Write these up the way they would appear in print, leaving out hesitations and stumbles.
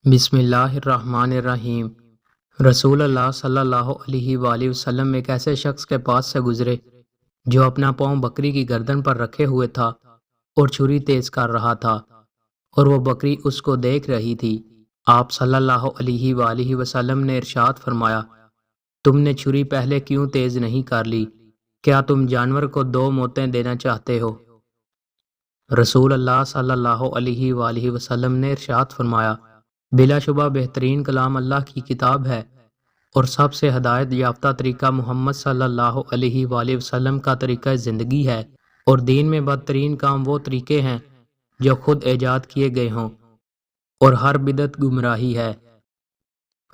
بسم اللہ الرحمن الرحیم۔ رسول اللہ صلی اللہ علیہ وآلہ وسلم ایک ایسے شخص کے پاس سے گزرے جو اپنا پاؤں بکری کی گردن پر رکھے ہوئے تھا اور چھری تیز کر رہا تھا، اور وہ بکری اس کو دیکھ رہی تھی۔ آپ صلی اللہ علیہ وآلہ وسلم نے ارشاد فرمایا، تم نے چھری پہلے کیوں تیز نہیں کر لی؟ کیا تم جانور کو 2 موتیں دینا چاہتے ہو؟ رسول اللہ صلی اللہ علیہ وآلہ وسلم نے ارشاد فرمایا، بلا شبہ بہترین کلام اللہ کی کتاب ہے، اور سب سے ہدایت یافتہ طریقہ محمد صلی اللہ علیہ وآلہ وسلم کا طریقہ زندگی ہے، اور دین میں بدترین کام وہ طریقے ہیں جو خود ایجاد کیے گئے ہوں، اور ہر بدعت گمراہی ہے۔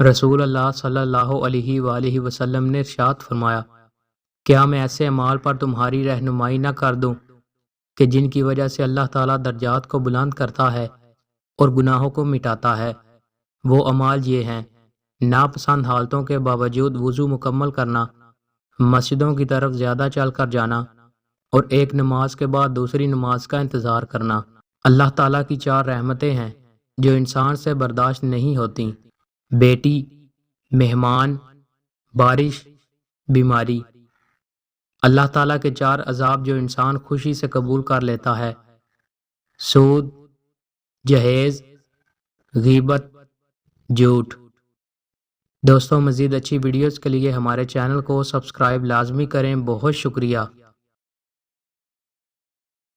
رسول اللہ صلی اللہ علیہ وآلہ وسلم نے ارشاد فرمایا، کیا میں ایسے اعمال پر تمہاری رہنمائی نہ کر دوں کہ جن کی وجہ سے اللہ تعالیٰ درجات کو بلند کرتا ہے اور گناہوں کو مٹاتا ہے؟ وہ اعمال یہ ہیں: ناپسند حالتوں کے باوجود وضو مکمل کرنا، مسجدوں کی طرف زیادہ چل کر جانا، اور ایک نماز کے بعد دوسری نماز کا انتظار کرنا۔ اللہ تعالیٰ کی 4 رحمتیں ہیں جو انسان سے برداشت نہیں ہوتیں: بیٹی، مہمان، بارش، بیماری۔ اللہ تعالیٰ کے 4 عذاب جو انسان خوشی سے قبول کر لیتا ہے: سود، جہیز، غیبت، جھوٹ۔ دوستوں، مزید اچھی ویڈیوز کے لیے ہمارے چینل کو سبسکرائب لازمی کریں۔ بہت شکریہ۔